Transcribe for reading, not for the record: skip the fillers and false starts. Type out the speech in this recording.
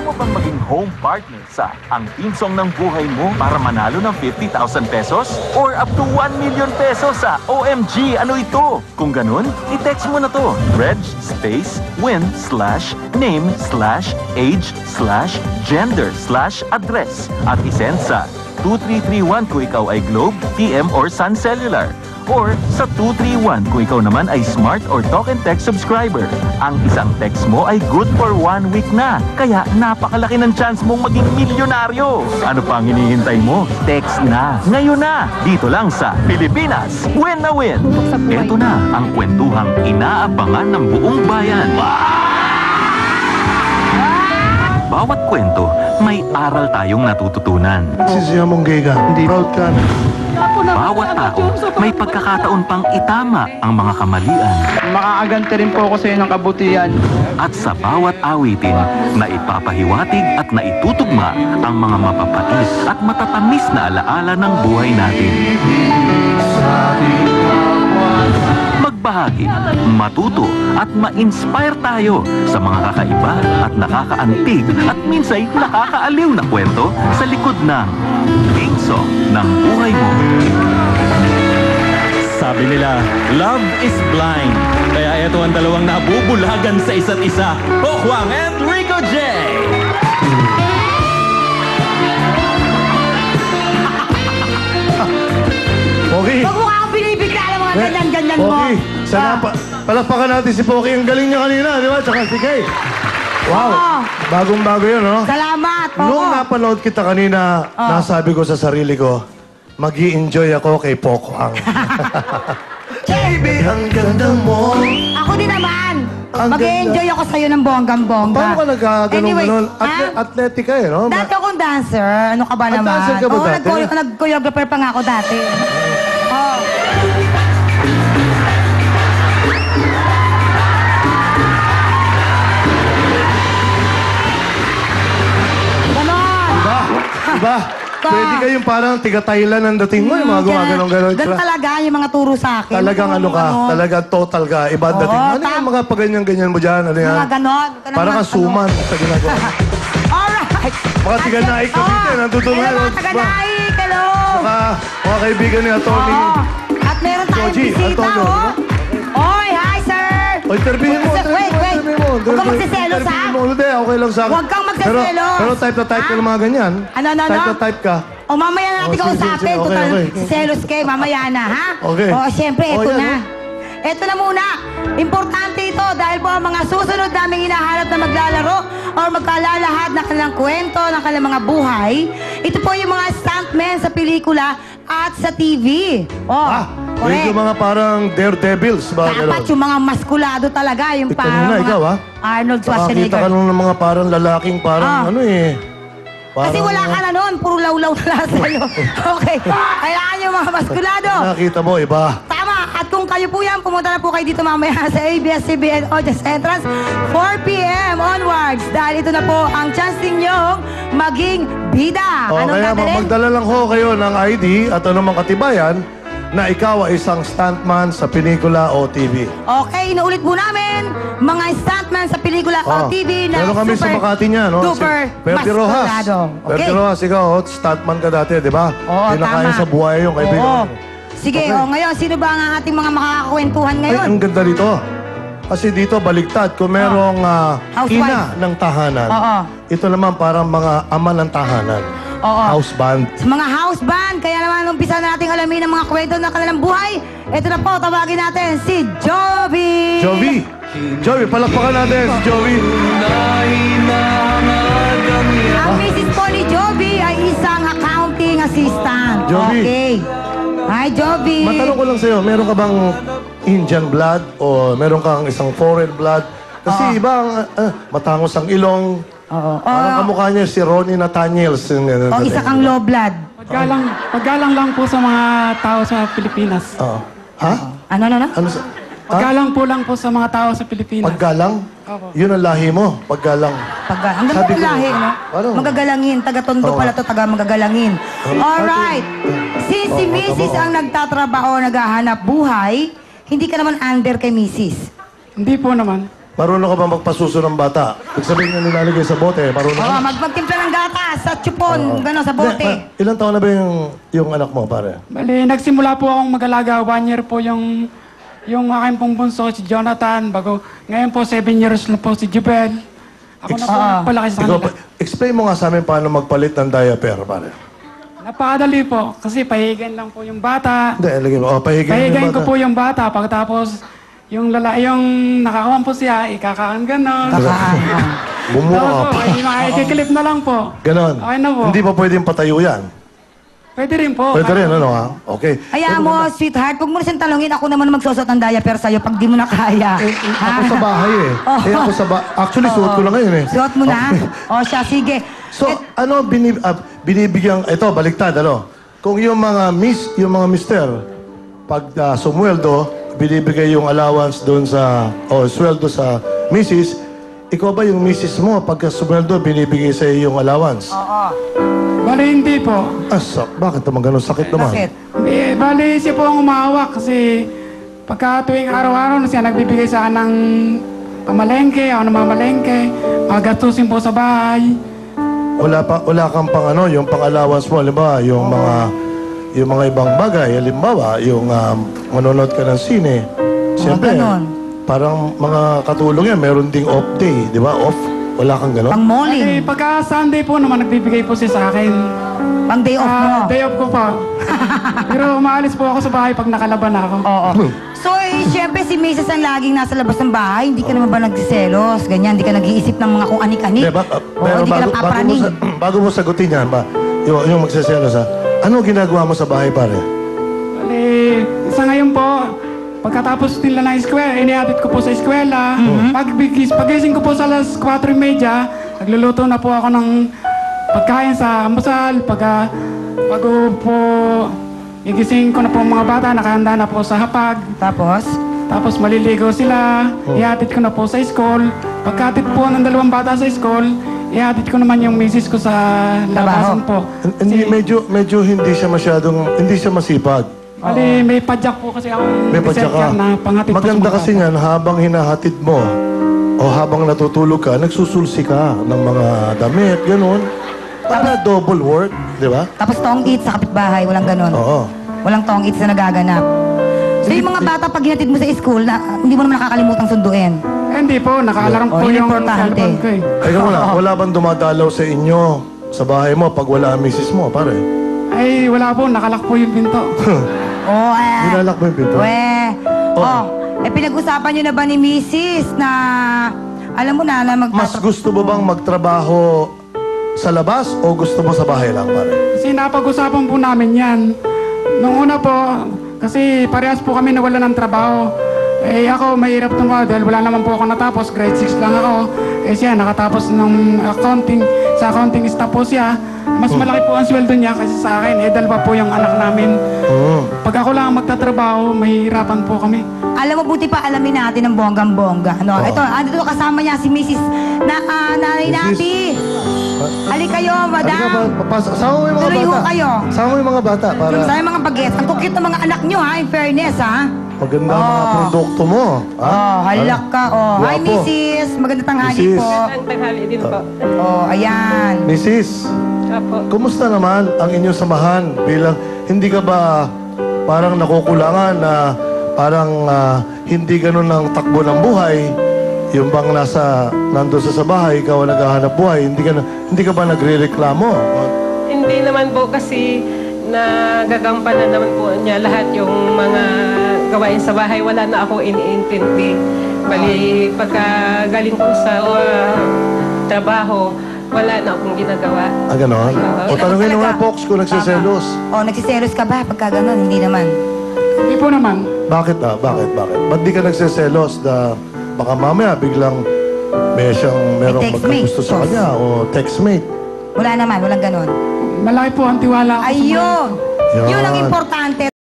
mo bang maging home partner sa Ang Team Song ng Buhay Mo para manalo ng 50,000 pesos? Or up to 1 million pesos sa OMG, ano ito? Kung ganun, i-text mo na to. Reg space win/name/age/gender/address at isend sa 2331 kung ikaw ay Globe, TM or Sun Cellular. Or sa 231 kung ikaw naman ay Smart or Talk and Text subscriber. Ang isang text mo ay good for 1 week na. Kaya napakalaki ng chance mong maging milyonaryo. Ano pa ang hinihintay mo? Text na. Ngayon na. Dito lang sa Pilipinas. Win na win. Ito na ang kwentuhang inaabangan ng buong bayan. Bawat kwento, may aral tayong natututunan. Sisiyamong gay ka. Hindi proud ka na. Bawat tao, may pagkakataon pang itama ang mga kamalian. Makakagante rin po ako sa iyo ng kabutihan. At sa bawat awitin, na ipapahiwatig at naitutugma ang mga mapapait at matatamis na alaala ng buhay natin. Magbahagi, matuto at ma-inspire tayo sa mga kakaiba at nakakaantig at minsay nakakaaliw na kwento sa likod ng Team Song ng Buhay Mo. Sabi nila, love is blind. Kaya ito ang dalawang nabubulagan sa isa't isa, Ho Kwang and Rico J. Pogi! Huwag mo ka akong binibigla ng mga ganyan-ganyan mo. Pogi! Sana palakpakan natin si Pogi. Ang galing niya kanina, di ba? Tsaka si Kay. Wow! Oo. Bagong-bago yun, no? Salamat. Nung Oo. napanood kita kanina, nasabi ko sa sarili ko, mag-i-enjoy ako kay Pokwang. Baby, ang ganda mo. Ako din naman. Ang Mag-enjoy ako sa'yo ng bonggang-bongga. Paano ka nagkaganon-ganon? ha? Athletic ka eh, no? Dati akong dancer. Ano ka ba naman? dancer ka ba Oo, dati? nag-choreographer pa nga ako dati. Oo. Ganon. Diba? Pwede kayong parang tiga-Thailand ang dating mo, yung mga gumaganon-ganon. Ganun talaga yung mga turo sa akin. Talagang ano ka, talagang total ka, iba ang dating. Oo, Ano yung mga paganyan-ganyan mo dyan? Ano yan? Mga ganon. Parang kang suman sa ginagawa. Alright. Mga tiga-naik ka dito, nandutulungan. Hello, mga taga-naik. Hello. Mga kaibigan ni Atty. Oo. At meron tayong Joji, bisita, Antonio. oh. Oy, hi, sir. O, interviewin mo. Wait. Huwag kang magsiselos, ha? Interviewin mo. Hindi, okay lang sa akin. Huwag kang magsiselos. Pero type na type ka ng mga ganyan. Ano? Type na type ka. O, mamaya na natin Oh, sige, kausapin. sige, Total, okay. selos kayo. Mamaya na, ha? Okay. O, siyempre, Oh, eto yan, na. Eto na muna. Importante ito dahil po ang mga susunod naming hinahanap na maglalaro o magkalalahad ng kanilang kwento, ng kanilang mga buhay. Ito po yung mga stuntmen sa pelikula at sa TV. Oh, Yung mga parang daredevils. dapat yung mga maskulado talaga. Yung Ikaw parang muna, mga ikaw, ha? Arnold Nakakita ka Schwarzenegger. nung ng mga parang lalaking parang ano eh. Kasi wala ka na noon. Puro lawlaw na lang sa'yo. Okay. Kailangan yung mga maskulado. Nakita mo, iba. Tama. At kung kayo po yan, pumunta na po kayo dito mamaya sa ABS-CBN Audience Entrance 4 p.m. onwards. Dahil ito na po ang chance ninyong maging bida. O, Anong kaya dadalhin? magdala lang ho kayo ng ID at anumang katibayan na ikaw ay isang stuntman sa pelikula o TV. Okay, inuulit po namin, mga stuntman sa pelikula o TV na Meron kami sa Makati niya, no? super Perdi Rojas. maskulado. Perdi Rojas, ikaw, stuntman ka dati, di ba? Oo, Hindi na tama. kaya sa buhay yung kaibigan. Oo. mo. Sige, Okay. ngayon, sino ba ang ating mga makakakwentuhan Ay, ngayon? ang ganda dito. Kasi dito, baligtad. Kung merong Housewife. ina ng tahanan, Oo. ito naman parang mga ama ng tahanan. Oo. House band. Sa mga house band, kaya naman umpisa na nating alamin ang mga kwento ng kanilang buhay. Ito na po, tawagin natin si Jovi. Jovi, palakpakan natin si Jovi. Ang Mrs. po ni Jovi ay isang accounting assistant. Jovi. Okay. Hi, Jovi. Matanong ko lang sa'yo, meron ka bang Indian blood o meron kang isang foreign blood? Kasi iba ang matangos ang ilong. Oo. Parang kamukha niya si Ronnie Nathaniels. O isa kang low blood. Paggalang lang po sa mga tao sa Pilipinas. Oo. Ha? Ano? Ano sa... Paggalang po lang po sa mga tao sa Pilipinas. Paggalang? Opo. Yun ang lahi mo, paggalang. Ang Sabi ganda ko, lahi, no? ano? Magagalangin. Taga-tondo Oo. pala to, taga-magagalangin. Alright. Since si Mrs. ang nagtatrabaho, naghahanap buhay, hindi ka naman under kay Mrs. Hindi po naman. Marunong ka ba magpasuso ng bata? Ibig sabihin na nilalagay sa bote, marunong Oo, ka? magtimpla ng gatas sa chupon, gano'n, sa bote. Hindi, ilang taon na ba yung anak mo, pare? Bali, nagsimula po akong mag-alaga. 1 year po yung aking pong bunso, si Jonathan. Ngayon po, 7 years na po si Jubel. Ako na po nagpalaki sa Ikaw, kanila. explain mo nga sa amin paano magpalit ng diaper, pare. Napakadali po, kasi pahigan lang po yung bata. Hindi, lagay mo. Pahigayin Pahigayin yung ko bata. po yung bata. Pagkatapos, yung nakakuha po siya, ikakaan ganon. Bumuha ka pa. Ikiklip na lang po. Ganon. Okay na po. Hindi pa pwedeng patayo yan. Pwede rin po. Pwede rin, ano ha? Okay. Kaya mo, sweetheart, huwag mo na siyang talungin. Ako naman magsusot ng diaper sa'yo pag di mo na kaya. Ako sa bahay eh. Eh ako sa Actually, suot ko lang ngayon eh. Suot mo na? O siya, sige. So, ano binibigyan, ito, baliktad, ano? Kung yung mga mister, pag sumweldo, binibigay yung allowance doon sa, o sweldo sa misis, ikaw ba yung misis mo, pagka sumweldo, binibigay sa iyo yung allowance? Bali, hindi po. Bakit naman ganun? Sakit naman. Bakit? Bali, siya po ang umahawak kasi pagka tuwing araw-araw na siya nagbibigay sa akin ng pamalengke, ako namamalengke, magastusin po sa bahay. Wala kang pang ano, yung pang-allowance mo, halimbawa, yung mga ibang bagay, halimbawa, yung manonood ka ng sine. Siyempre, ganon. parang mga katulong yan, meron ding off day, di ba? Off. Wala kang ganon? Pang malling. Bali, pagka Sunday po naman, nagbibigay po siya sa akin. Pang day off mo. Day off ko pa. Pero umaalis po ako sa bahay pag nakalaban ako. Oo. So, siyempre, si Mrs. ang laging nasa labas ng bahay. Hindi ka naman ba nagsiselos? Ganyan, hindi ka nag-iisip ng mga kung anik-anik. Hindi, pero hindi ka napapraning. bago mo sagutin yan, yung magsaselos ha, ano ginagawa mo sa bahay, pare? Bali, sa ngayon po, pagkatapos nila ng eskwela, inihatid ko po sa eskwela. Pagising ko po sa alas 4:30, nagluluto na po ako ng pagkain sa almusal. Bago po igising ko na po ang mga bata, nakahanda na po sa hapag. Tapos maliligo sila, ihatid ko na po sa school. Pagkatid po ng 2 bata sa school, ihatid ko naman yung misis ko sa labasan po. Medyo hindi siya masipag. Bali, may padyak po kasi akong May padyak ka. na panghatid po sa Maganda mga kasi bata. yan, habang hinahatid mo, o habang natutulog ka, nagsusulsi ka ng mga damit, ganun. Para double work, di ba? Tapos tong eat sa kapitbahay, walang ganon. Oo. Walang tong eat na nagaganap. So yung mga bata, pag hinatid mo sa school, hindi mo naman nakakalimutang sunduin. Hindi po, nakaalarm po yun yung importante. cellphone ko eh. Teka muna, wala bang dumadalaw sa inyo, sa bahay mo, pag wala ang misis mo, pare? Ay, wala po, nakalak po yung pinto. Nilalak mo yung pinto? Pinag-usapan nyo na ba ni Mrs. na, alam mo na Mas gusto mo bang magtrabaho sa labas o gusto mo sa bahay lang, pare? Kasi napag-usapan po namin yan. Nung una po, kasi parehas po kami nawala ng trabaho. Eh ako, mahirap tumawa dahil wala naman po ako natapos. Grade 6 lang ako. Eh siya, nakatapos ng accounting. Sa accounting staff po siya. Mas malaki po ang sweldo niya kasi sa akin. Eh, dalawa po yung anak namin. Pag ako lang magtatrabaho, mahihirapan po kami. Alam mo, buti pa alamin natin ng bonggang-bongga. Ano? Ito, dito kasama niya si Mrs. Nanay Nati. Halika kayo, madam. Sama mo yung mga Tuloy ho bata. kayo. Sama mo yung mga bata para Sa mga bagets. Ang kukit ng mga anak nyo, ha? In fairness, ha? maganda ang mga produkto mo. Halak ka. Hi, Guwapo. Mrs. Maganda tanghali Mrs. po. Ang tanghali din po. Ayan. Mrs., Apo. kumusta naman ang inyong samahan bilang hindi ka ba parang nakukulangan na parang hindi ganun ang takbo ng buhay? Yung bang nandun sa bahay, ikaw ang naghahanap buhay, hindi ka ba nagre-reklamo? Hindi naman po kasi nagagampanan naman po niya lahat yung mga gawain sa bahay. Wala na ako iniintindi. Bali, pagka galing ko sa trabaho, wala na akong ginagawa. Ganon? O tanongin mo nga, Talaga? Fox, kung nagsiselos. Nagsiselos ka ba pagka ganun? Hindi naman. Hindi po naman. Bakit? Ba't di ka nagsiselos na baka mamaya biglang merong May textmate. magkagusto sa kanya o textmate? Wala naman, walang ganun. Malaki po ang tiwala ko sa mga- Ayun! Yan. Yun ang importante.